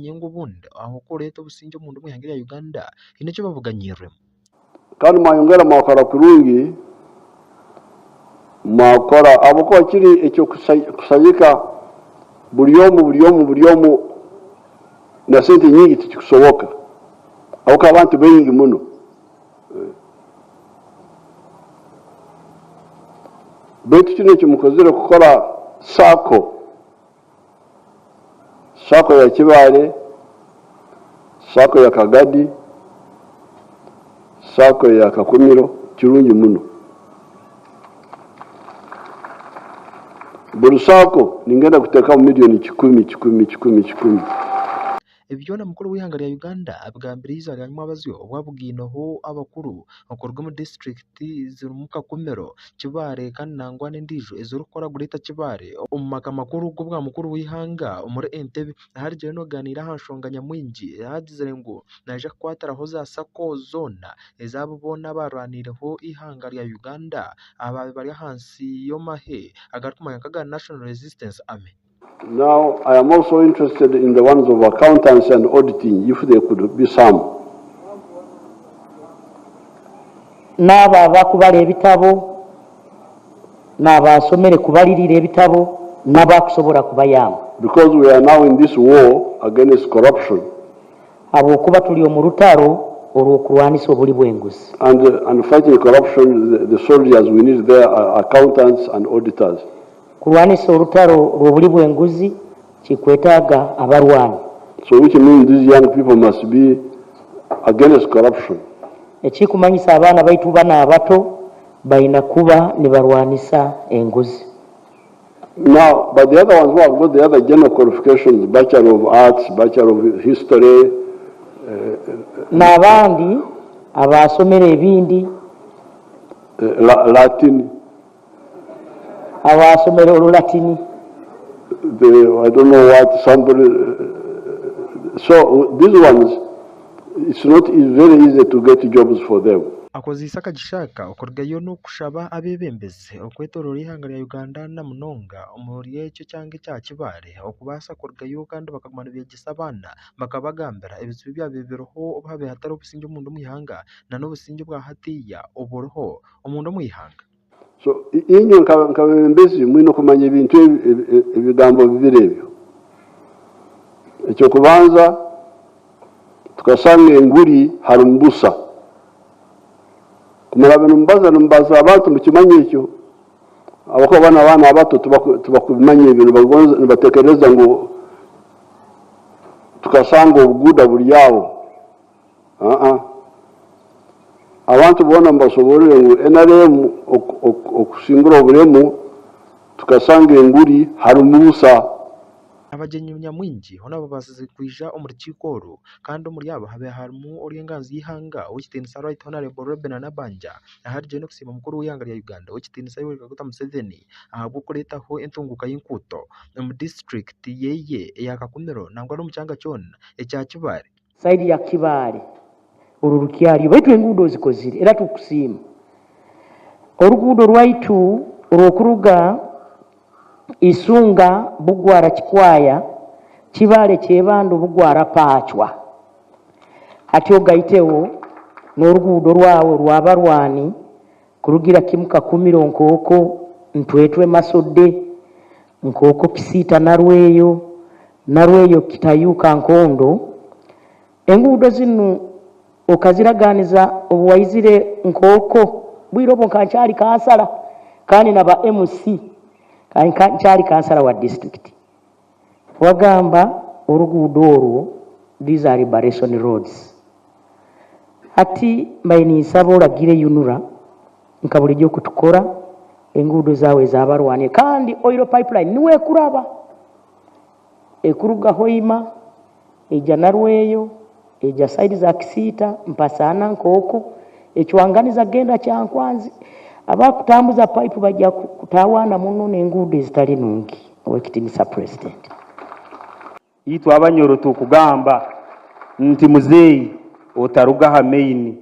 nyengo bundi aho ko leta obusinge omundu mwihangira ya Uganda inekyo bavuganyirwemu kandi mwayongera mwakora kurungi mwakora abako kiri ekyo kusayika buli omu na sente nyingi tikikusoboka abako abantu bengi muno betu kino ekyo mukozere kukora sako ya Kibale, sako ya Kagadi, sako ya Kakumiro kirungi muno. Buli sako ningenda kuteka milioni 10. ebyona mukuru w'ihanga lya Uganda abwambiriza ganywa abazyo obwabuginoho abakuru okorwa mu district zirumu Kakumiro Kibale kandi nangwa n'endijo ezirukora gureta Kibale omumaka makuru g'obwa mukuru w'ihanga omuri Entebbe ahari je no ganira hanshonga nyamwingi yadizire ngo naje kwataraho za sako zona ezabo bona barwanireho ihanga lya Uganda ababe bari hansi yomahe agarukumanya kaga National Resistance Army. Now, I am also interested in the ones of accountants and auditing, if there could be some. Naba bakubala ebitabo, naba asomere kubalirira ebitabo, naba kusobola kubayamba. Because we are now in this war against corruption. Abo kuba tuli mu lutalo olw'okulwanisa obuli bw'enguzi. And fighting corruption, the soldiers we need there are accountants and auditors. Kulwanisa olutalo lw'obuli bw'enguzi kikwetaaga abalwanyi. So which means these young people must be against corruption. Ekikumanyisa abaana baitu bana abato balina kuba ne balwanisa enguzi. Now, but the other ones who have got the other general qualifications, Bachelor of Arts, Bachelor of History, n'abandi abasomera ebindi Latin, abasomera olulatini, I don't know what somebody. So these ones, it's not very easy to get jobs for them. akozisa kagishaka okorgayo no kushaba abebembeze okwetorora ihanga lya Uganda na munonga omuri ekyo cyange cya Kibale okubasa korgayo kandi bakamana begisa abana bakabagambira ebizibu byabeberoho obabe hatari obusinge omundu mwihanga na n'obusinge bwa hatiya oboroho omundu mwihanga. So inyo nkabembezi mwino kumanya ebintu ebigambo bibirebyo ekyo kubanza tukasanga enguri harumbusa kumara numbaza abantu mukimanye ekyo abako abana abato tubakubimanye ibintu batekereza ngo tukasanga obuguda buli yawo abantu bona mbasoborere ngo NRM okusingura oburemu tukasanga enguri harumusa abagenyi nyamwingi hona babasize kwija omuri kikoro kandi omuri abo habe harimu orienganzi yihanga w'ekitiinisa Right Honorable Reuben Nabanja ahari je no kusima mukuru w'ihanga lya Uganda w'ekitiinisa Yoweri Kaguta Museveni ahabwo kuretaho entunguka y'inkuto mu district yeye ya Kakumiro nangwa no mucyanga cyona ekya Kibale saidi ya Kibale ururukyali baitu engudo zikozire era tukusima orugudo rwaitu urokuruga Isunga bugwara Kikwaya Kibale Kyebando bugwara Pachwa hati ogaitewo n'orugudo rwawo rwabarwani kurugira kimuka Kumiro Nkoko Ntwetwe Masodde Nkoko Kisita Narweyo Kitayuka Nkondo engudo zinu okaziraganiza obuwaizire Nkoko bwirobo nkankyali kansala kandi naba MC kankyali kansala wa district wagamba orugudo orwo these are liberation roads hati mbaini nsaba olagire yunura nkabulijjo kutukora engudo zawe zabarwane kandi oil pipeline niwe kuraba ekuruga Hoima eja Narweyo eja side za Kisita mpasana Nkoko ekiwanganiza genda kyankwanzi abakutambuza pipe bajja kutawana muno n'engudo ezitali nungi owekitiinisa president itwa abanyoro tukugamba nti muzeyi otarugaha main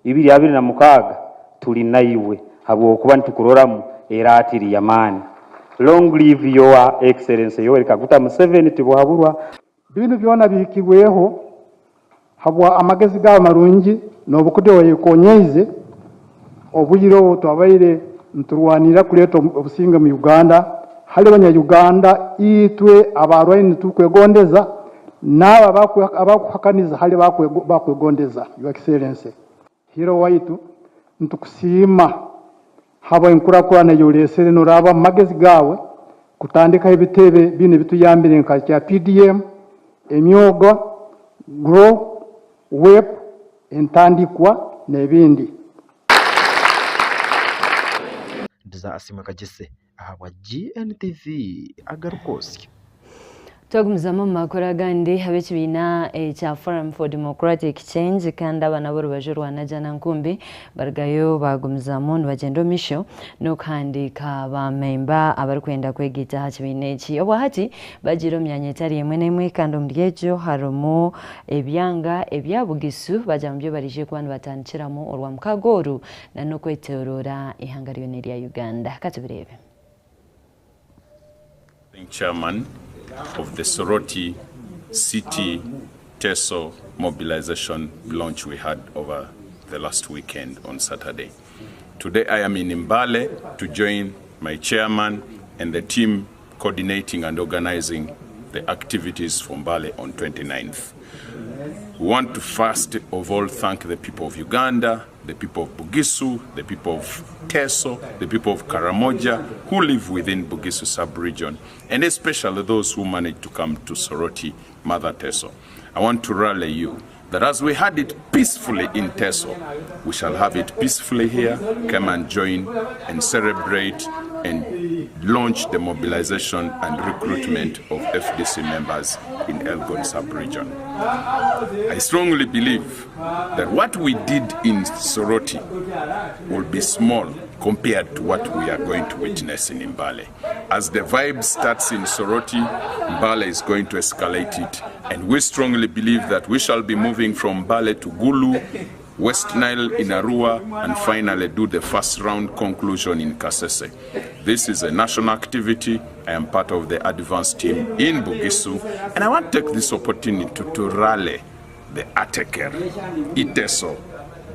2026 tuli naiwe habwo kuba ntukuroramu era atiri yamani long live your excellency Yoweri Kaguta Museveni tibuhaburwa Bino byona bihikibweho habwa amagezi ga marungi n'obukude oyekonyeize obuyiro twabaire nturwanira kuleta obusinga mu Uganda hali abanya-Uganda itwe abarwayi tukwegondeza n'aba abakuhakaniza hali bakwegondeza Your Excellency hiro waitu ntukusima haba enkurakurana yolesere noraba magezi gawe kutandika ebitebe bino bituyambire nka kya PDM emyogo grow web entandikwa n'ebindi. Ndiza Asima Kagese ahabwa GNTV agarukosi. Twagumizamu makora gandi habekibina cha Forum for Democratic Change kandi abana boro bajurwana jana nkumbi bargayo bagumizamu nibagendo misho no kandi ka ba member abari kwenda kwegita hakibina iki obwa hati bajiro myanya itari yemwe nemwe kandi omuryejo haromo ebyanga ebyabugisu bajambye barije kwani batanikiramo orwa mukagoru na no kweterora ihangariyo nerya Uganda katubirebe. Chairman of the Soroti City TESO mobilization launch we had over the last weekend on Saturday. Today I am in Mbale to join my chairman and the team coordinating and organizing the activities for Mbale on 29th. We want to first of all thank the people of Uganda, the people of Bugisu, the people of Teso, the people of Karamoja who live within Bugisu sub-region, and especially those who managed to come to Soroti, Mother Teso. I want to rally you that as we had it peacefully in Teso, we shall have it peacefully here. Come and join and celebrate and launch the mobilization and recruitment of FDC members in Elgon sub-region. I strongly believe that what we did in Soroti will be small compared to what we are going to witness in Mbale. As the vibe starts in Soroti, Mbale is going to escalate it, and we strongly believe that we shall be moving from Mbale to Gulu, West Nile in Arua, and finally do the first round conclusion in Kasese. This is a national activity. I am part of the advance team in Bugisu, and I want to take this opportunity to rally the Ateker, Iteso,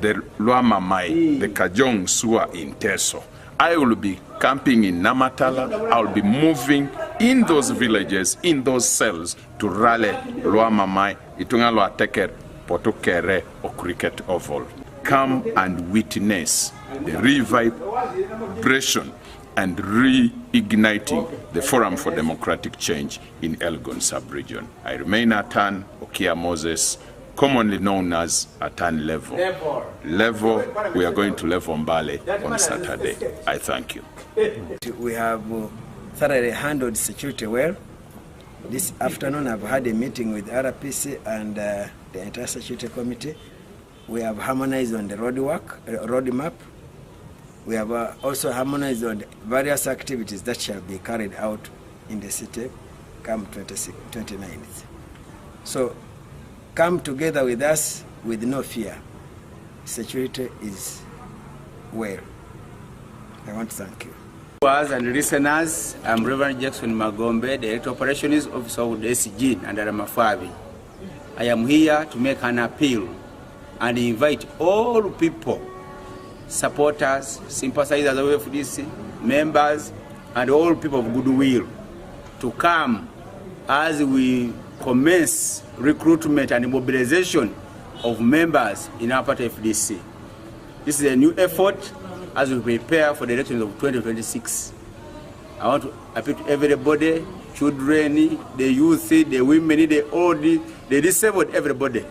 the Luamamai, the Kajong Sua in Teso. I will be camping in Namatala. I will be moving in those villages, in those cells, to rally Luamamai, Itungalo Ateker, Potokere, or Cricket Oval. Come and witness the revibration and reigniting the Forum for Democratic Change in Elgon sub-region. I remain Atan Okia Moses, commonly known as Atan Level. We are going to Level Mbale on Saturday. I thank you. We have thoroughly handled security well. This afternoon I've had a meeting with RPC and the entire security committee. We have harmonized on the road map. We have also harmonized on various activities that shall be carried out in the city come 29th. So come together with us with no fear. Security is well. I want to thank you. Viewers and listeners, I'm Reverend Jackson Magombe, Director Operations Officer of the SG and Aramafabi. I am here to make an appeal and invite all people, supporters, sympathizers of FDC, members, and all people of goodwill to come as we commence recruitment and mobilization of members in our party FDC. This is a new effort as we prepare for the elections of 2026. I want to appeal to everybody, children, the youth, the women, the old, the disabled, everybody,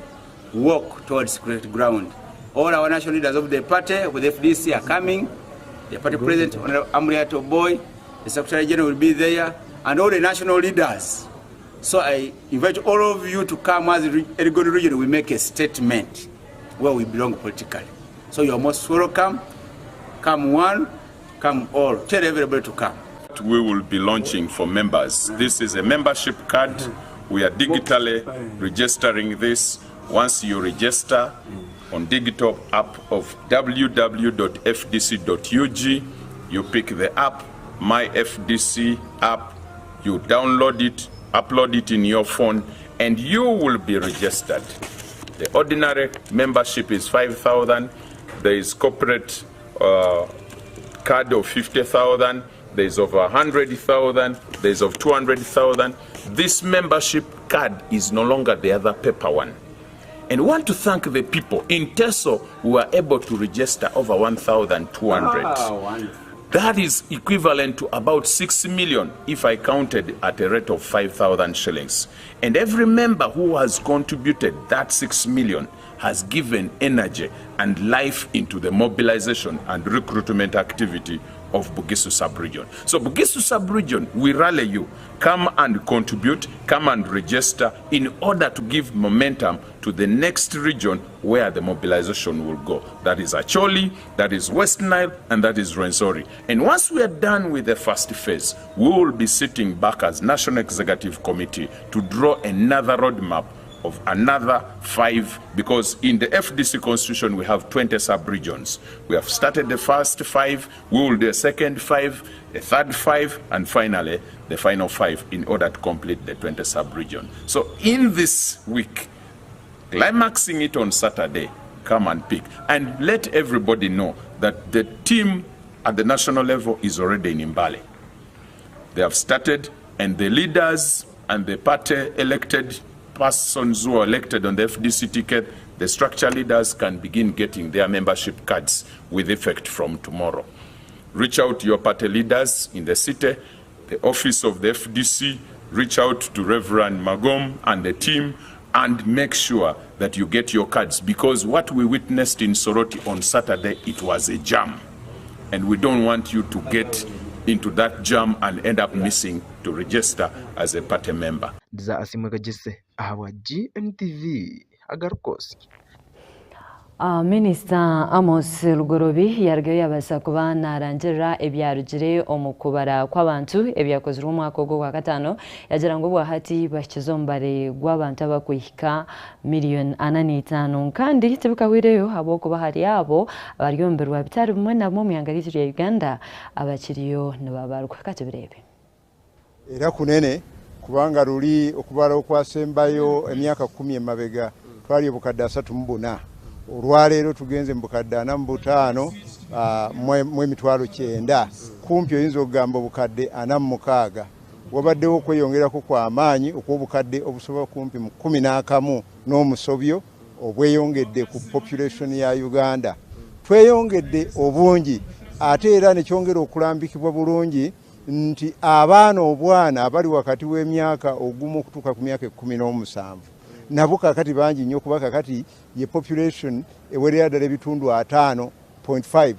walk towards correct ground. All our national leaders of the party with FDC are coming. The party president, Honorable Amriato Boy, the Secretary General will be there, and all the national leaders. So I invite all of you to come as Elgon region. We make a statement where we belong politically. So you are most welcome. Come one, come all. Tell everybody to come. We will be launching for members. This is a membership card. We are digitally registering this. Once you register on digital app of www.fdc.ug, you pick the app, My FDC app, you download it, upload it in your phone, and you will be registered. The ordinary membership is 5,000. There is corporate card of 50,000. There is over 100,000. There is of 200,000. This membership card is no longer the other paper one. And I want to thank the people in Teso who were able to register over 1,200. That is equivalent to about 6 million if I counted at a rate of 5,000 shillings. And every member who has contributed that 6 million has given energy and life into the mobilization and recruitment activity of Bugisu sub-region. So Bugisu sub-region, we rally you. Come and contribute, come and register in order to give momentum to the next region where the mobilization will go. That is Acholi, that is West Nile, and that is Rwenzori. And once we are done with the first phase, we will be sitting back as National Executive Committee to draw another roadmap of another 5, because in the FDC constitution we have 20 sub-regions. We have started the first 5, we will do a second 5, a third 5, and finally the final 5 in order to complete the 20 sub-region. So in this week, climaxing it on Saturday, come and pick. And let everybody know that the team at the national level is already in Mbale. They have started, and the leaders and the party elected persons who are elected on the FDC ticket, the structure leaders can begin getting their membership cards with effect from tomorrow. Reach out to your party leaders in the city, the office of the FDC, reach out to Reverend Magom and the team, and make sure that you get your cards, because what we witnessed in Soroti on Saturday, it was a jam. And we don't want you to get into that jam and end up missing to register as a party member. Za asimwega jise awa GMTV agarkosi. Minisita Amos Lugorobi yaragayo yabasa kuba narangira ebyarugire omukubara kw'abantu ebyakozwe mu mwaka gwa gatano yagira ngo bwahati bakizombare gw'abantu abakwihika miliyoni 45 kandi tebikawireyo aboko bahari abo abaryomberwa bitari bumwe na mu myangarizo ya Uganda abakiriyo nibabarwa katubirebe. Era kunene kubanga ruli okubara okwasembayo emyaka 10 emabega twali obukadde 34 olwaleero tugenze mbukadde 45 mwe mitwalo 9 kumpi oyinza okugamba obukadde 46 wabaddewo okweyongerako kwa amaanyi okw'obukadde obusobola kumpi 11 n'omusobyo obweyongedde ku population ya Uganda. Tweyongedde obungi ate era nekyongera okulambikibwa bulungi nti abaana obwana abali wakati w'emyaka ogumu okutuuka ku myaka 17 nabo kakati bangi nnyo kuba kakati ye population ewerera ddala ebitundu 5.5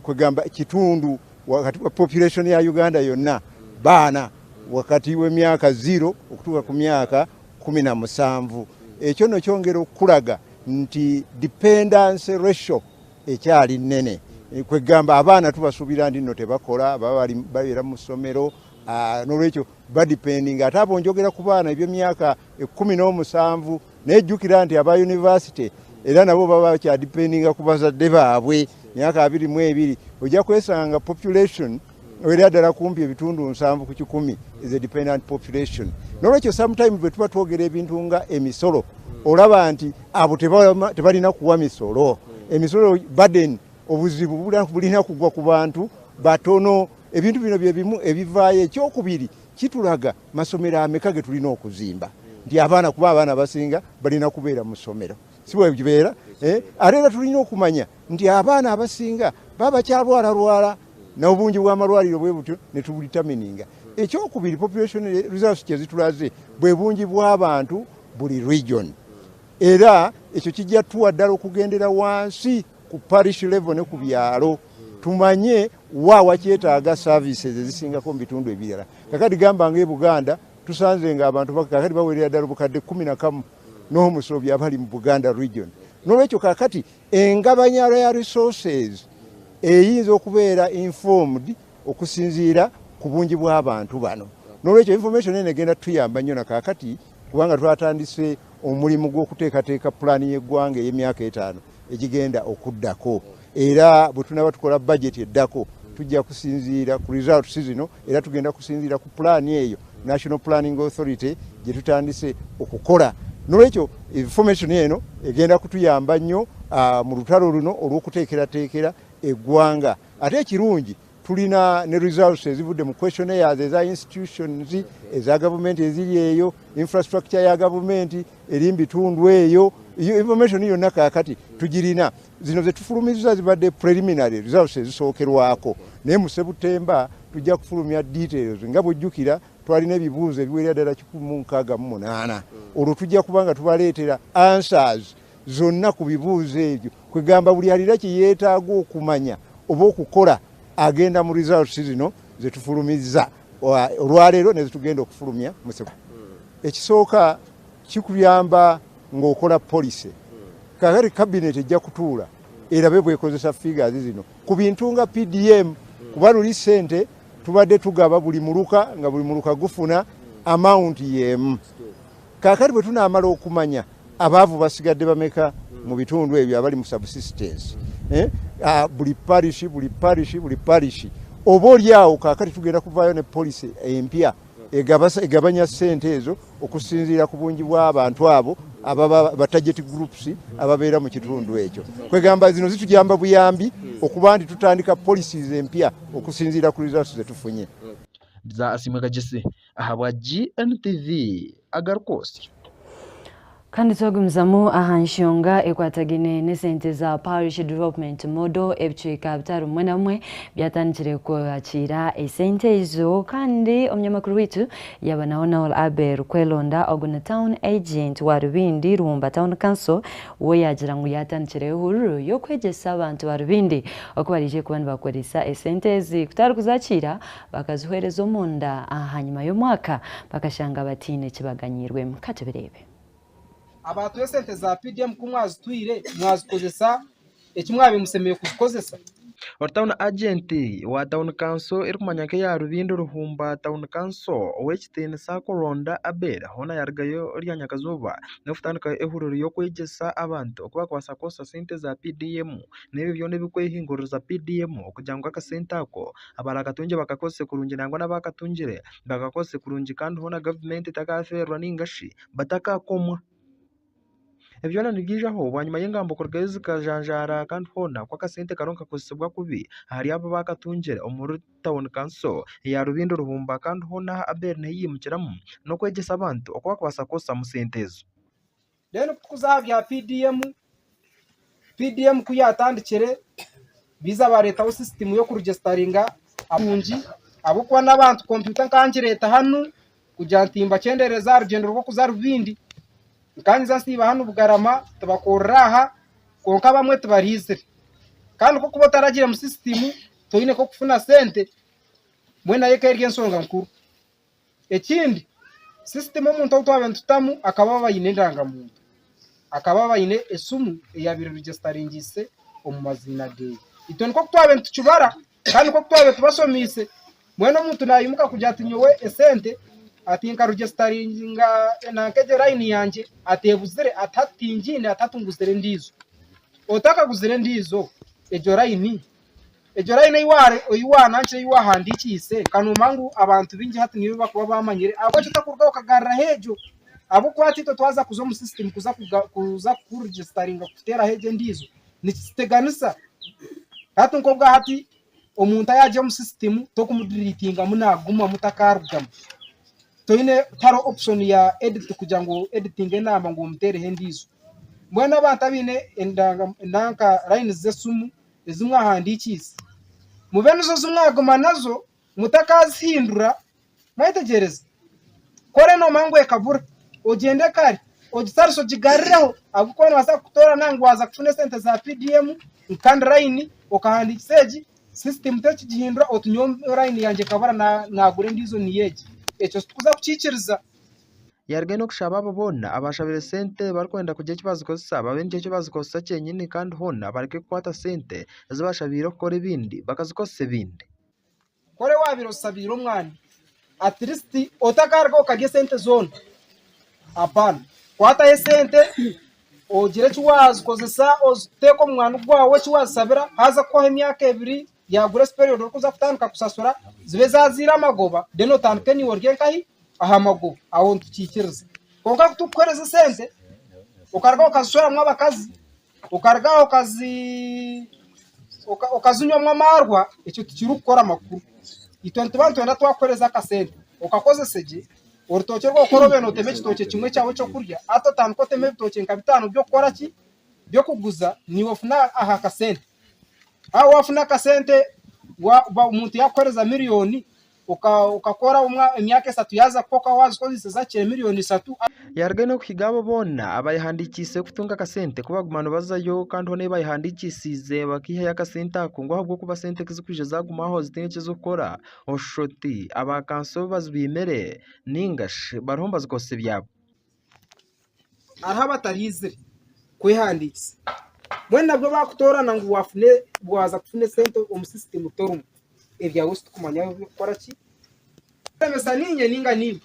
kwegamba kitundu wakati wa population ya Uganda yonna baana wakati w'emyaka 0 okutuuka ku myaka 17. Ekyo no kyongera okulaga nti dependence ratio ekyali nnene. Kwegamba abaana tubasuubira ndi nno tebakola babeera mu ssomero n'olwekyo badipending ate abo njogera ku baana eby'emyaka 17 nejjukira nti aba university era nabo baba bakyadipendinga ku bazadde baabwe myaka 22 ojja kwesanga population era ddala kumpi ebitundu 7 ku 10 is a dependent population. N'olwekyo sometimes bwe tuba twogera ebintu nga emisolo olaba nti abo tebalina kuwa misolo. Emisolo burden obuzibu bulina kugwa ku bantu batono. Ebintu bino bye bimu ebivaayo. Ekyokubiri kitulaga masomero ameka ge tulina okuzimba nti abaana kuba abaana basinga balina kubeera mu ssomero si bwe bibeera ate era tulina okumanya nti abaana abasinga baba kyalwala n'obungi bw'amalwaliro bwe butyo ne tubulitamininga. Ekyokubiri population results kye zitulaze bwe bungi bw'abantu buli region era ekyo kijja tuwa ddala okugendera wansi ku parish level ne ku byalo tumanye wakyetaaga services ezisingako mu bitundu ebirala. Kakati gamba nga Buganda tusanze nga abantu kakati bawerera ddala obukadde 11 n'omusobyo abali mu Buganda region. N'olwekyo kakati engabanya ya resources eyinza okubeera informed okusinziira ku bungi bw'abantu bano. N'olwekyo information ene egenda tuyamba nnyo na kakati kubanga twatandise omulimu gw'okuteekateeka pulaani y'eggwanga ey'emyaka 5 egigenda okuddako. Era bwe tunaba tukola budget eddako tujja kusinziira ku results zino era tugenda kusinziira ku pulaani eyo National Planning Authority gye tutandise okukola. Nolwekyo information eno egenda kutuyamba nnyo mu lutalo luno olw'okuteekerateekera eggwanga. Ate ekirungi tulina ne results ezivudde mu questionnaires eza institutions eza government eziri eyo, infrastructure ya government eri mbitundu eyo, information yonna kaakati tugirina. Zino ze tufulumiza zibadde preliminary results ezisookerwako, naye mu September tujja kufulumya details nga bw'ojjukira twalina ebibuuzo ebiwerera ddala 168. Olwo tujja kubanga tubaleetera answers zonna ku bibuuzo ebyo, kwegamba buli alira kye yeetaaga okumanya oba okukola agenda mu results zino ze tufulumizza olwaleero ne zetugenda okufulumya mu September. Ekisooka kikuyamba ng'okola policy. Kakati cabinet ejja kutuula erabe bw'ekozesa figures zino ku bintu nga PDM, kuba luli ssente tubadde tugaba buli muluka nga buli muluka gufuna amount y'emu. Kakati bwe tunaamala okumanya abaavu basigadde bameka mu bitundu ebyo abali mu subsistence, buli parish oba oliawo kakati tugenda kuvaayo ne policy empya egabanya ssente ezo okusinziira ku bungi bw'abantu abo ababa ba target groups ababeera mu kitundu ekyo. Kwegamba zino zitujamba buyambi okuba nti tutandika policies empya okusinziira ku results ze tufunye. Za Asimaka Jesse ahabwa GNTV Agarkosi. Kandi twagumzamu ahanshonga ekwatagine ne sente za parish development model ebicweka bitaro mwe byatandikire kwakira esente izo. Kandi omunyamakuru witu yabanaona Aber Kwelonda oguna town agent wa Rubindi Rumba Town Council we yagira ngo yatandikire hururu yo kwegesa abantu ba Rubindi okubarije kubandi bakoresa esente ezi kutari kuzakira bakazihereza omunda ahanyuma y'omwaka bakashanga batine kibaganyirwe mukate birebe. Abantu esente za PDM kumwazitwire mwazikozesa ekimwabe musemeye kuzikozesa. Town agent wa Town Council irikumanyake ya Rubindi Ruhumba Town Council owekitini sakoronda abera hona yargayo ryanyakazuba nefutandika ehuriro yo kwegesa abantu okuba kwasakosa sente za PDM nebi byone bikwehingurira PDM okujangwa ka sente ako abarakatunje bakakose kurungi nangwa nabakatungire bakakose kurungi kandi hona government takaferwa ningashi batakakomwa. Ebyona nigijaho bwanyuma y'ingambo kurgezi kajanjara kandi hona kwa kasente karonka kusibwa kubi hari abo bakatungire omuri Town Council ya Rubindi Ruhumba kandi hona aberne yimukiramu no kwegesa abantu okuba kwasakosa mu sentezo. Leno kuzabya PDM kuyatandikire biza bareta system yo kuregisteringa abunji abo kwa nabantu computer nkanjireta hanu kujantimba cendereza rugendo rwo kuza Rubindi kandi zasiba hano Bugarama tubakoraha konka bamwe tubarizire kandi ko kuba taragira mu system toyine ko kufuna sente mwena yeka irye nsonga nkuru. Ekindi system omuntu awutwabantu tutamu akaba bayine ndangamuntu akaba bayine esumu eyabiri registeringise omu mazina ge itoni ko kutwabantu kibara kandi ko kutwabantu basomise mwena omuntu nayimuka kujatinyowe esente atinka registeringa na keje line yanje atebuzire atatingine atatunguzire ndizo otaka guzire ndizo ejo line iware oyiwana nche iwahandikise kanumangu abantu bingi hati niyo bakuba bamanyire abo kitakurwa kagarra hejo abo kwatito twaza kuzo mu system kuza kuregisteringa kutera heje ndizo nikiteganisa hati nkobwa hati omuntu yaje mu system to kumudiritinga munaguma mutakarugama toine taro option ya edit kujango editing enama ngo mutere hendizo mwena bantabine endanga line zesumu ezimwa handikisi mubenizo zimwagoma nazo mutakazihindura maitegereza kore no mango ekabura ogende kari ogisarso jigarreho abukona basa kutora nangwaza kufune sente za PDM kandi line okahandikiseji system techi gihindura otunyom line yanje kabara nagure ndizo niyeje echo tukuza kuciciriza yargeno kushaba babona abashabire sente barikwenda kujya kibazo kosa babenje kibazo kosa cyenyine kandi hona bareke kwata sente zibashabire kore ibindi bakazikose bindi kore wabirosabira umwana at least otakargo kage sente zone apana kwata sente ogire kiwazo kozesa oziteko mwana gwawe kiwasabira haza ko emyaka ebiri ya grace period okuza kutandika kusasura zibe zazira amagoba deno tankeni worge kahi ahamago aho ntukikiriza konka tukoreza sente ukarga ukazishora mwa bakazi ukarga ukazunywa amarwa icyo tukiri gukora amakuru ito ntubantu wenda twakoreza akasente ukakoze seje urutoke rwo korobe no teme kitoke kimwe cyawe cyo kurya ato tanko teme bitoke nka bitanu byo gukora ki byo kuguza ni wofuna aha kasente aho wafuna kasente umuntu yakoreza miliyoni ukakora imyaka 3 yaza koka wazikozise zakire miliyoni 3 yarga no kwigabo bona abayihandikise kutunga kasente kubagumana bazayo kandi hone bayihandikisize bakihe yakasente akungo ahubwo kuba sente kizikwije zagumaho zitinke zokora oshoti abakanso bazbimere ningashe baromba zikose byabo aha batarize kwihandikisa mwe nabwo bakutorana ngo wafune bwaza kufune sente system utorumu ebya wose kumanya gukora ki remesa ninye ninga niba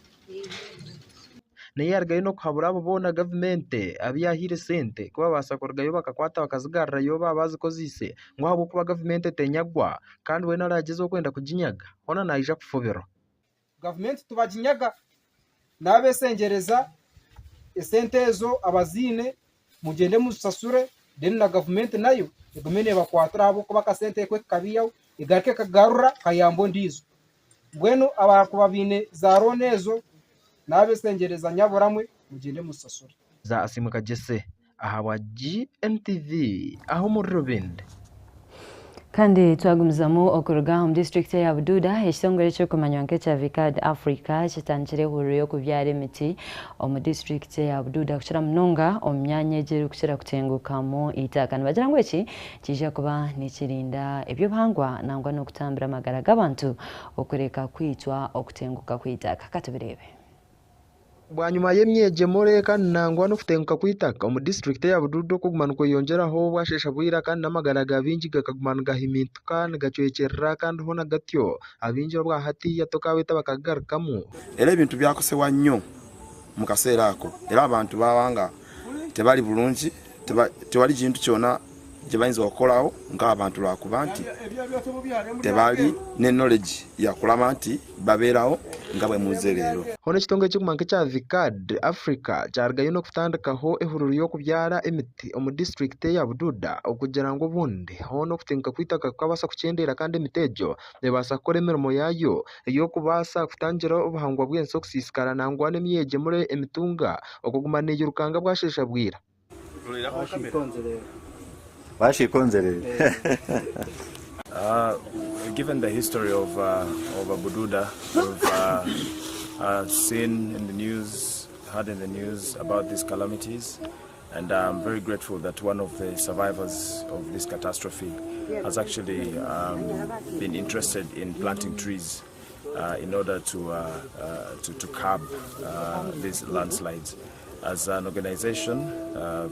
niyargaye no kuhabura abo bona government abiyahire sente kuba basakorgayo bakakwata bakazigarra yo babazi ko zise ngo habo kuba government tenyagwa kandi we naragezo kwenda kujinyaga hona naija kufobero government tubajinyaga nabesengereza esente ezo abazine mugende musasure den na government nayo igumene bakwatra abo kuba kasente kwe kabiyaho igarke kagarura kayambo ndizo bwenu abakubabine za ronezo nabesengereza nyaboramwe mugende musasure za asimuka jese aha wa GNTV aho muri Rubende kandi twagumzamu okuruga mu district ya Bududa ekitongole ky'okumanywa kya Vicad Africa kitangire huriro ku byara emiti mu district ya Bududa kuchira munonga omyanya ejeru kuchira kutengukamu itaka nibagira ngo eki kije kuba nikirinda ebyo bangwa nangwa no kutambira amagara g'abantu okureka kwitwa okutenguka kwitaka katubirebe bwanyuma y'emyeje more kandi nangwa no kutenguka kwitaka mu district ya Bududa kugumanuko yongeraho bwashesha bwira kandi namagaraga bingi gakagumanuka himintuka nigacwecerera kandi hona gatyo abingi bwa hati yatokaweta bakagarukamu era ebintu byakosewa nnyo mu kaseera ako era abantu babanga tebali bulungi tewali kintu kyona gye bayinza okukolawo ng'abantu lwakuba nti tebali ne knowledge yakulaba nti babeerawo nga bwe muze leero hone ekitongole ky'okumanka kya Vicad Africa kyargayo no kutandikaho ehuriro y'okubyara emiti mu district ya Bududa okugira ngo bundi hono kutenguka kwitaka kwabasa kucendera kandi emitejo nebasa kukora emirimo yayo ey'okubasa kutangira obuhangwa bw'ensi okusisikara nangwa n'emyeje muri emitunga okugumana ey'orukanga bwashesha bwira Given the history of Bududa, we've seen in the news, heard in the news about these calamities, and I'm very grateful that one of the survivors of this catastrophe has actually been interested in planting trees in order to curb these landslides. As an organization,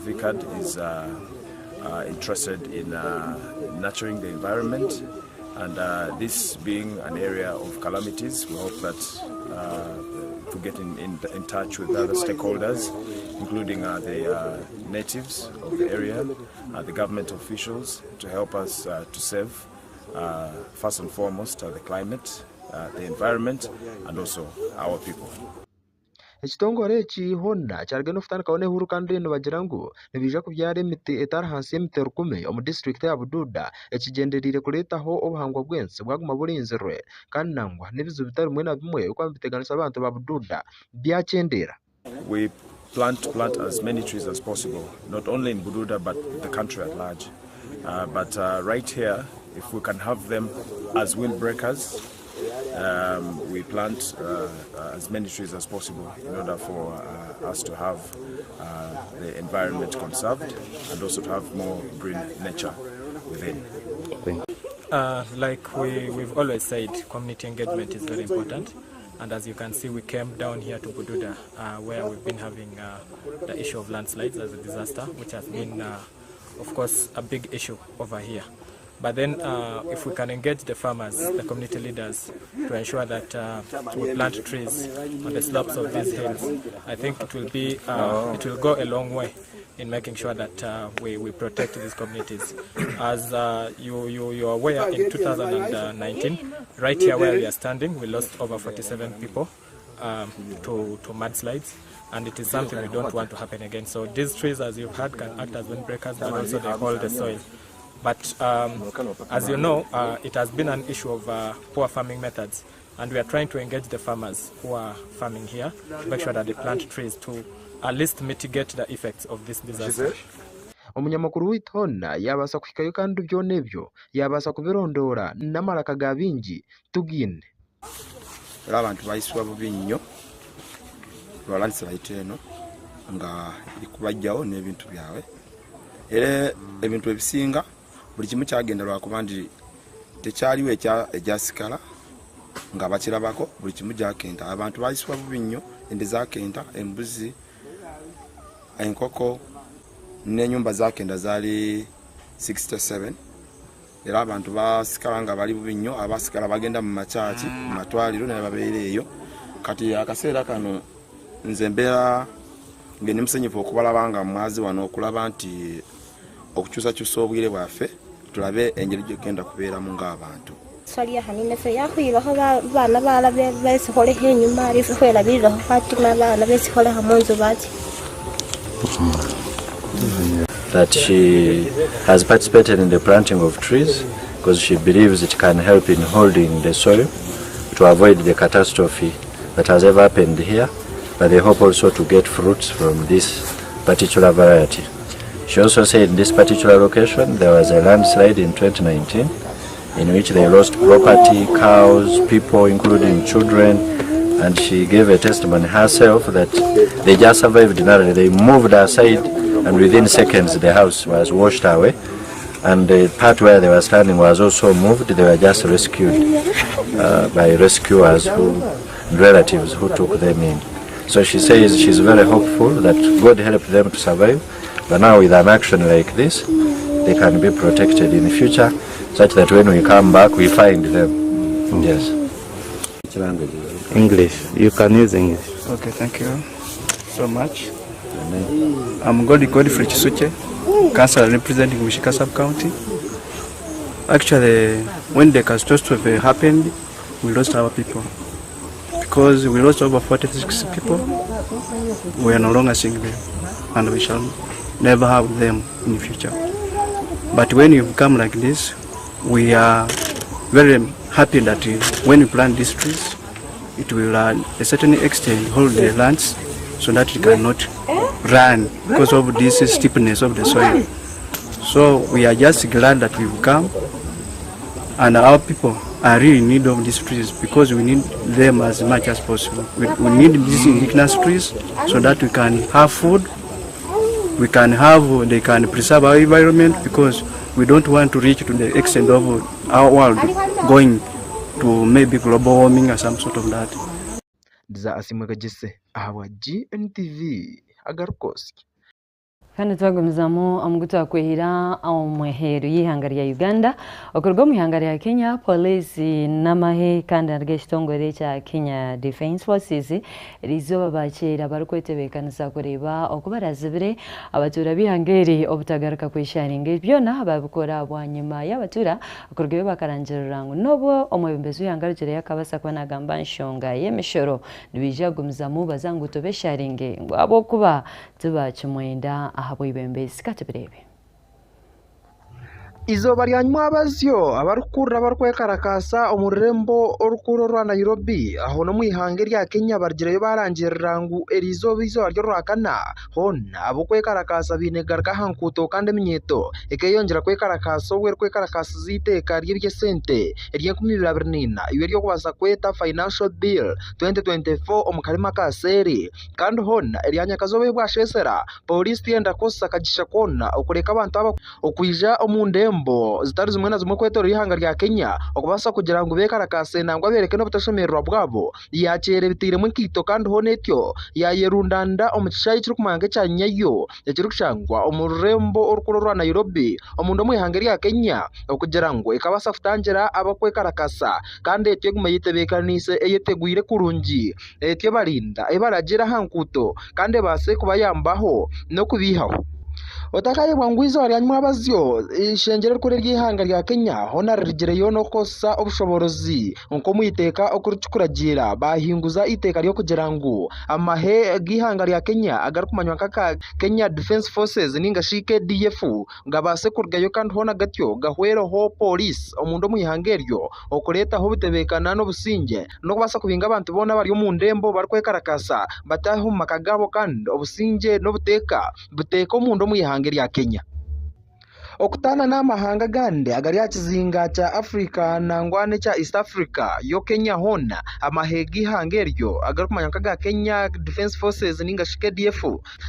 Vicad is interested in nurturing the environment, and this being an area of calamities, we hope that to get in touch with other stakeholders, including the natives of the area, the government officials, to help us to save, first and foremost, the climate, the environment, and also our people. ekitongole eki hona kyarga no kutandikaho n'ehuru kandi nibagira ngo nibija kubyara emiti etari hansi y'emiti 10 mu district ya Bududa ekigenderire kuretaho obuhangwa bw'ensi bwaguma burinzirwe kandi nangwa n'ibizu bitari bimwe na bimwe uko biteganisa abantu ba Bududa byakendera. We plan to plant as many trees as possible, not only in Bududa but the country at large. But right here, if we can have them as windbreakers, we plant as many trees as possible in order for us to have the environment conserved and also to have more green nature within. Like we've always said, community engagement is very important. And as you can see, we came down here to Bududa, where we've been having the issue of landslides as a disaster, which has been, of course, a big issue over here. But then if we can engage the farmers, the community leaders, to ensure that we plant trees on the slopes of these hills, I think it will be it will go a long way in making sure that we protect these communities. As you are aware, in 2019, right here where we are standing, we lost over 47 people to mudslides, and it is something we don't want to happen again. So these trees, as you've heard, can act as windbreakers, but also they hold the soil. But as you know, it has been an issue of poor farming methods, and we are trying to engage the farmers who are farming here to make sure that they plant trees to at least mitigate the effects of this disaster. Umunyamakuru w'itona yabasa kwikayo kandi byo nebyo yabasa kubirondora n'amaraka gabingi tugine abantu bayiswa bubinnyo lwalansi bayiteno nga ikubajjawo n'ebintu byawe era ebintu ebisinga buli kimu kyagenda lwakubandi tekyaliwo ekyasikala nga bakirabako buli kimu gyakenda abantu bayiswa bubinnyo ende zakenda embuzi enkoko n'ennyumba zakenda zaali 67 era abantu basikala nga bali bubinnyo abasikala bagenda mu machachi mu matwaliro naye babeereeyo kati akaseera kano nze mbeera ngende musenyifu okubalaba nga mwazi wano okulaba nti okukyusakyusa obwire bwaffe tulabe engeri gyegenda kubeeramu ng'abantu Salia hanine fe ya kwibaho bana bala bese hole henyuma ari fe hwela biraho Fatima bana bese hole hamonzo bati that she has participated in the planting of trees because she believes it can help in holding the soil to avoid the catastrophe that has ever happened here, but they hope also to get fruits from this particular variety. She also said in this particular location there was a landslide in 2019 in which they lost property, cows, people including children, and she gave a testimony herself that they just survived narrowly. They moved aside and within seconds the house was washed away, and the part where they were standing was also moved. They were just rescued by rescuers and relatives who took them in. So she says she's very hopeful that God helped them to survive, but now with an action like this they can be protected in the future such that when we come back we find them. Yes. Which language? English. You can use English. Okay, thank you so much. I'm Godfrey Chisuche, councillor representing Mishika Sub-County. Actually, when the catastrophe happened, we lost our people. Because we lost over 46 people, we are no longer seeing them, and we shall never have them in the future. But when you come like this, we are very happy that when you plant these trees, it will a certain extent hold the lands so that it cannot run because of this steepness of the soil. So we are just glad that we've come, and our people are really in need of these trees because we need them as much as possible. We need these indigenous trees so that we can have food, they can preserve our environment, because we don't want to reach to the extent of our world going to maybe global warming or some sort of that. Za asimagajise awa GNTV Agarkoski. Kandi twagumizamo amuguta kwehira omweheru y'ihanga ya Uganda okorwa mu ihanga ya Kenya police namahe kandi argeshitongore cha Kenya Defence Forces rizoba bakera barkwetebekaniza kureba okubarazibire abatura bihangeri obutagaruka kwisharinga byona babukora abwanyuma y'abatura okorwa bakarangirango nobo omwebembezo yangarugere yakabasa kwana gamba nshonga yemishoro nibijagumizamo bazangu tobesharinge abo kuba tuba kimwenda ahabwo ibembezi katebirebe izoba ryanyuma abazyo abarukura barkwekarakasa omurembo orukuro rwa Nairobi aho no mwihange rya Kenya bargireyo barangirirangu erizoba izo ryo rwakana hona abokwekarakasa binegarka hankuto kandi minyeto ekeyongera kwekarakasa obwe kwekarakasa ziteka ry'ibye sente erye 2024 iwe ryo kubasa kweta financial bill 2024 omukalima ka seri kandi hona eryanya kazobe bwashesera police tienda kosa kagisha kona okureka abantu aba okwija omunde zitari zimwe na zimwe kwetoro y'ihanga rya Kenya okubasa kugira ngo bekarakase nangwa bereke no butashomerwa bwabo yakere bitire mu kito kandi honetyo yayerundanda omucishayi kiri kumange cya nyayo yakirushangwa omurembo orukuro rwa Nairobi omundo mu ihanga rya Kenya okugira ngo ikabasa kutangira abakwekarakasa kandi etyo gumayitebekanise eyeteguire kurungi etyo barinda ebaragira hankuto kandi base kubayambaho no kubihaho Otakaye bwangwizo ari anywa abazyo ishengero kuri ryihanga rya Kenya hona rigereyo no kosa obushobozi nko muyiteka okurucukuragira bahinguza iteka ryo kugira ngo amahe gihanga rya Kenya agarukumanywa kaka Kenya Defence Forces ninga shike DF ngabase kurgayo kandi hona gatyo gahwero ho police omundo muyihangeryo okureta ho butebekana no businge no kubasa kubinga abantu bona bari mu ndembo barkwekarakasa bataho makagabo kandi obusinge no buteka omundo muyihangeryo ya Kenya okutana n'amahanga gande agari yakizinga cha Africa nangwane cha East Africa yo Kenya hona amahegi hangeryo agarukumanya kaga Kenya Defence Forces ninga shike DF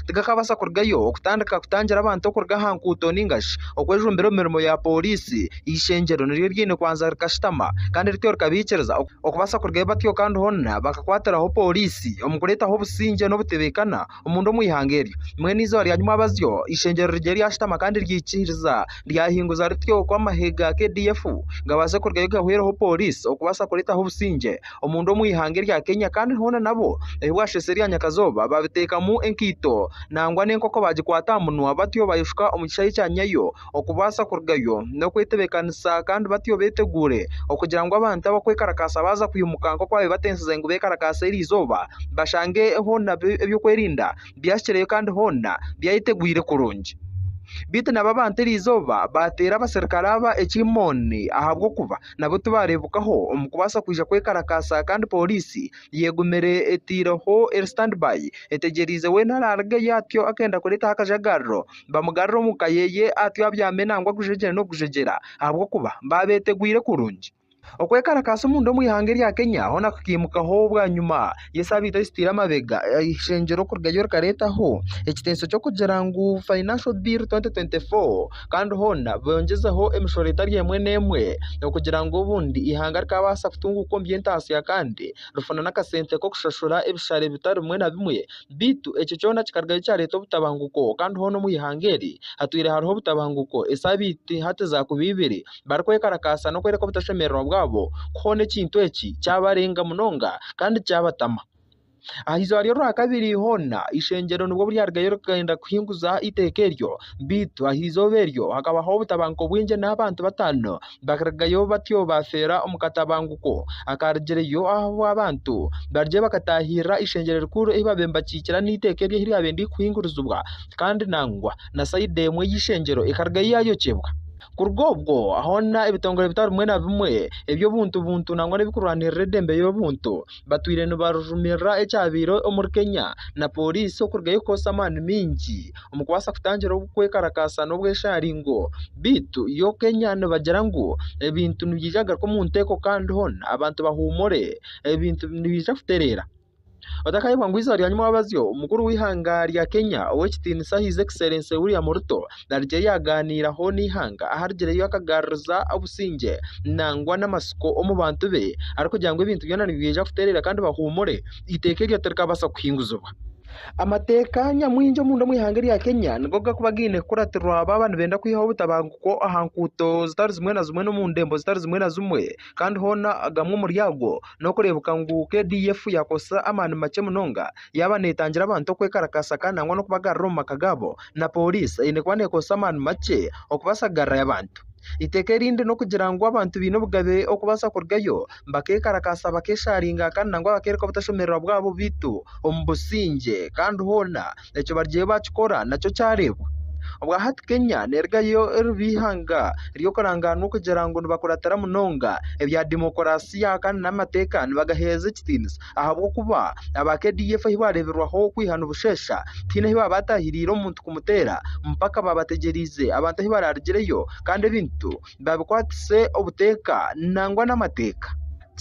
tigakabasa kurgayo okutandika kutangira abantu okurga hankuto ningash okwejumbero mirimo ya polisi ishengero niryo ryine kwanza rikashitama kandi rityo rikabicereza okubasa kurgayo batyo kandi hona bakakwatira ho polisi omukureta ho businge no butebekana omundo muyihangeryo mwe nizo ari anyuma bazyo ishengero rigeri yashitama kandi ryikiriza ryahinguza rityo kwa mahega KDF ngabase kurgayo gahwero ho police okubasa kureta ho businge omundo muyihangeryo ya Kenya kandi hona nabo ehwashe seria nyakazoba babiteka mu enkito nangwa nenkoko bagikwata munwa batyo bayishuka omugishayi cyanyayo okubasa kurgayo no kwitebekanisa kandi batyo betegure okugira ngo abantu abakwekarakasa baza kuyumukanko kwabe batensize ngo bekarakasa irizoba bashange hona ebyo kwerinda byashyireyo kandi hona byayiteguire kurungi bite nababante rizoba batera abaserikali ekimoni ahabwo kuba nabo tubarebukaho omukubasa kwija kwekarakasa kandi polisi yegumere etiraho standby etegerize we nararga yatyo akenda kureta akajagaro bamugarro mukayeye atyo abyamenangwa kujegera no kujegera ahabwo kuba babeteguire kurungi okwekarakasa omundo muyihangeryo ya Kenya hona kukimukaho bwa nyuma yesabita istira amabega ishengero kurgayo karetaho ekitenso cyo kugira ngo financial bill 2024 kandi hona bongezaho emishoro itari yemwe nemwe kugira ngo ubundi ihanga rikabasa kutunguko mbyentasi ya kandi rufana nakasente ko kushashura ebishare bitari mwe na bimwe bitu ecyo cyona kikargayo cya leta butabanguko kandi hono muyihangeri hatwire hariho butabanguko esabiti hateza kubibiri barkwekarakasa no kwereka butashemerwa bwabo kone kintu eki cyabarenga munonga kandi cyabatama ahizo ari rakabiri hona ishengero nubwo buryargayo rukagenda kuhinguza itekeryo bitu ahizo beryo hakabaho butabanko bwinje n'abantu batano bakargayo batyo bafera omukatabanguko akargereyo aho abantu barje bakatahira ishengero rikuru ibabemba kikira n'itekeryo hiri abendi kuhinguruzubwa kandi nangwa na side mwe yishengero ikargayo yayokebwa kurgobwo ahona ibitongore bitari mwe na bimwe ebyo buntu nangwa nebikuranira dembe yo buntu batwire no barujumira ecyabiro omuri Kenya na polisi okurgayo kosa mani mingi omukwasa kutangira okwekarakasa no bwesharingo bitu yo Kenya ne bagira ngo ebintu nibijaga ko mu nteko kandi hona abantu bahumore ebintu nibija kuterera Otakaye bwangwizo ari anyuma abazyo umukuru w'ihanga rya Kenya owekitinisa His Excellency William Ruto narije yaganira ho n'ihanga ahargereyo akagaruza abusinge nangwa n'amasuko omu bantu be ariko cyangwa ibintu byona nibije kuterera kandi bahumore itekeryo terikabasa kuhinguzwa amateka nyamwinjo mundo mwihangeri ya Kenya ngoga kubagine kuratirwa abantu benda kwihaho butabanguko ahankuto zitari zimwe na zimwe no mu ndembo zitari zimwe na zimwe kandi hona agamwe muri yago no kurebuka ngo KDF yakosa amani make munonga yabanetangira abantu kwekarakasa kandi nangwa no kubagarro makagabo na police ine kwane kosa amani make okubasagara y'abantu itekerinde no kugira ngo abantu bino bugabe okubasa kurgayo mbakekarakasa bakesharinga kandi nangwa bakereka butashomerera bwabo bitu ombusinge kandi hona ecyo bargiye bakikora nacyo cyarebwa obwa hati Kenya nergayo rubihanga ryo karangano kugira ngo bakuratara munonga ebya demokrasiya kandi n'amateka nibagaheze kitinisa ahabwo kuba aba KDF hibareberwaho kwihana ubushesha tine hiba batahirira umuntu kumutera mpaka babategerize abantu hibarargireyo kandi bintu babikwatise obuteka nangwa n'amateka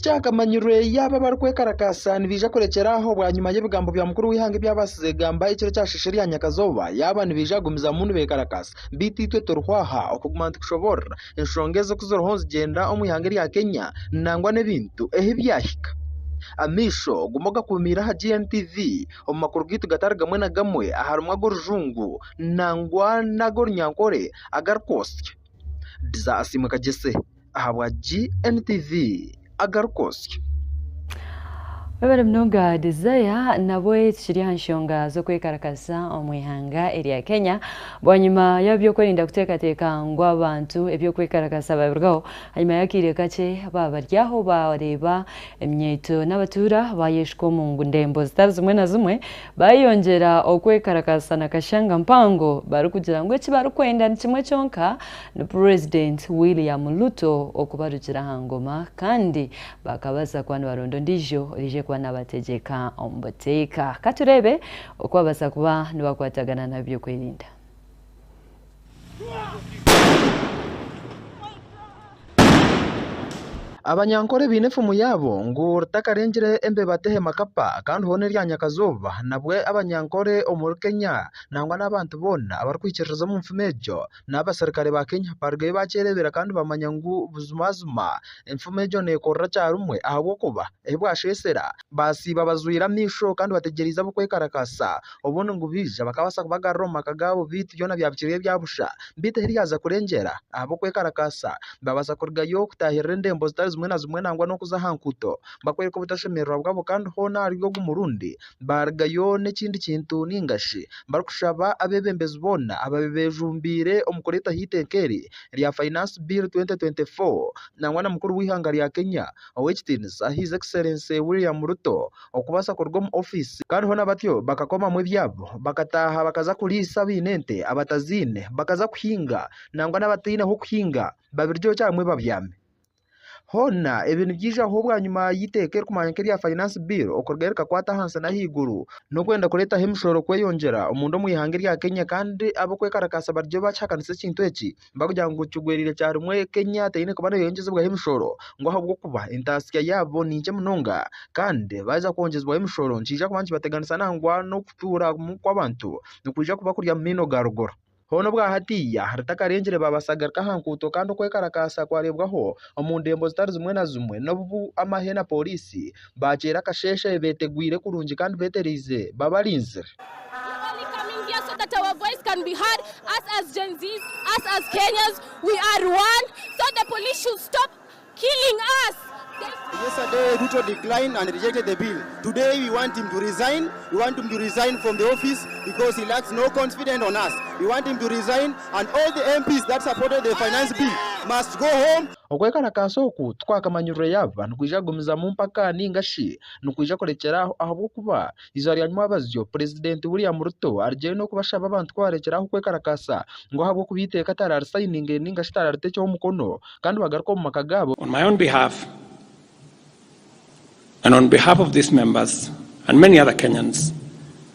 cyakamanyure yaba barkwekarakasa nibija kurekeraho bwa nyuma y'ebigambo bya mukuru w'ihanga byabasize gamba ikiro cyashishiri ya Nyakazoba yaba nibija gumiza muntu bekarakasa bititwe torwaha okugumanta kushobora inshongezo kuzorohonze genda omwihangeri ya Kenya nangwa nebintu ehibyahika amisho gumoga kumira ha GNTV omakuru gitu gatargamwe na gamwe aharumwa gorujungu nangwa na gornyankore agarkosye diza asimwe kagese ahabwa GNTV agarukosye Webale mnoga Desire nabwe tukiri hanshonga zo kwekarakasa omwihanga eri Kenya bwanyuma yabyo kwerinda kuteekateeka ngo abantu ebyo kwekarakasa babirgaho hanyuma yakire kace babaryaho bareba emyeto n'abatura bayeshko mu ngundembo zitari zimwe na zimwe bayongera okwekarakasa na kashanga mpango bari kugira ngo eki bari kwenda ni kimwe cyonka na President William Ruto okubarukira hangoma kandi bakabaza kwani barondo ndijo rije n'abategeka ombateka katurebe okwabasa kuba nibakwatagana nabyo kwirinda. Abanyankore binefumu yabo ngo rutakarengere embe batehe makapa kandi hone ryanya kazuba nabwe abanyankore omuri Kenya nangwa n'abantu bona abarkwikiriza mu mfumejo n'abasirikare ba Kenya parge bacerebera kandi bamanyangu buzumazuma mfumejo ne korra cyarumwe ahubwo kuba ebwashesera basiba bazuira misho kandi bategeriza bukwe karakasa obone ngo bija bakabasa kubagaroma kagabo bitu byona byabikiriye byabusha bite hiryaza kurengera abukwe karakasa babasa kurgayo kutahirira ndembo zimwe na zimwe nangwa no kuzahankuto bakwereka ubudashemerwa bwabo kandi hona ari bwo gumurundi bargayo n'ikindi kintu ningashi barikushaba abebembezi bona ababejumbire omukoreta hitekeri rya Finance Bill 2024 nangwa na mukuru w'ihanga rya Kenya Owechitins His Excellency William Ruto okubasa korwa mu office kandi hona batyo bakakoma mu byabo bakataha bakaza kulisa binente abatazine bakaza kuhinga nangwa n'abatine ho kuhinga babiryo cyamwe babyame hona ibintu byije ahubwo nyuma yiteke kumanyeke rya Finance Bill okorgereka kwata hanse na higuru no kwenda kureta hemshoro kweyongera umuntu muyihange rya Kenya kandi abo kwekarakasa baryo bacakanise kintu eki bakugira ngo cyugwerire cyarumwe Kenya tayine kubana yongezebwa hemshoro ngo ahubwo kuba intasya yabo ninje munonga kandi baza kongezwa hemshoro ncija kubanki bateganisa nangwa no kutura kw'abantu no kuja kuba kurya mino garugoro hono bwa hatiya haratakarengere babasagarka hankuto kandi kwekarakasa kwarebwaho omundembo zitari zimwe na zimwe nobu amahena polisi bacera kasheshe betegwire kurungi kandi beterize babarinze. So that our voice can be heard, us as Gen Zs, us as Kenyans, we are one, so the police should stop killing us. Yesterday, Ruto declined and rejected the bill. Today, we want him to resign. We want him to resign from the office because he lacks no confidence on us. We want him to resign, and all the MPs that supported the finance bill must go home. Okwekarakasa oku twakamanyurire yava nukwijagumiza mu mpaka ningashi nukwija korekeraho ahubwo kuba izari yanyuma bazyo President William Ruto arje no kubashaba abantu kwarekeraho kwekarakasa ngo ahubwo kubiteka tarari signing ningashi tararitecho umukono kandi bagaruka mu makagabo. On my own behalf and on behalf of these members and many other Kenyans,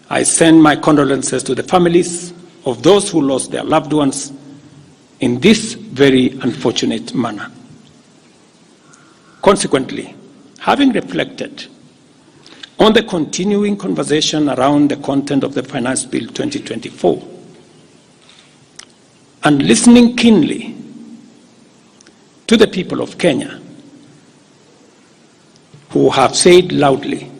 I send my condolences to the families of those who lost their loved ones in this very unfortunate manner. Consequently, having reflected on the continuing conversation around the content of the Finance Bill 2024 and listening keenly to the people of Kenya who have said loudly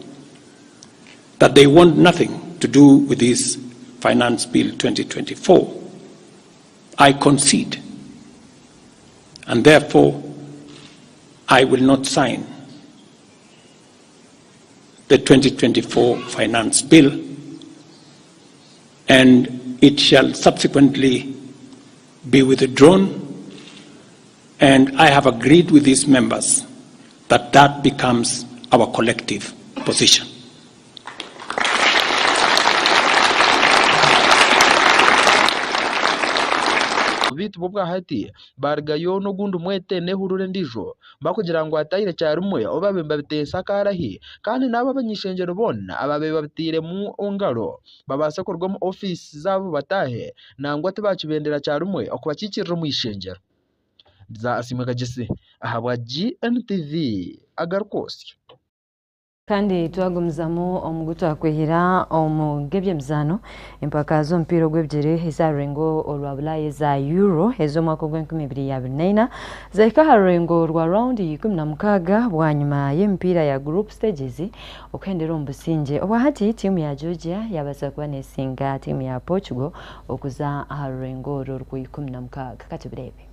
that they want nothing to do with this Finance Bill 2024, I concede, and therefore I will not sign the 2024 Finance Bill, and it shall subsequently be withdrawn, and I have agreed with these members that that becomes our collective position. Bitu bwa hati bargayo no gundu mwete ne hurure ndijo bakugira ngo atayire cyarumwe obabemba bitesa karahi kandi nabo abanyishengero bona ababe babitire mu ongaro babasa kurwa mu office zabo batahe nangwa tebakibendera cyarumwe okubakikirira mu ishengero za asimaka gese ahabwa GNTV agarukosye kandi twagumzamo omugutu akwehira omugebye mzano empaka zo mpiro gw'ebyiri ezarengo olwabulaye za euro ezo mwaka gw'2024 zaika harengo rwa round 16 bwanyuma y'empira ya group stages okendera ombusinge obwahati timu ya Georgia yabasa kuba nesinga timu ya Portugal okuza harengo rwa 16 katubirebe.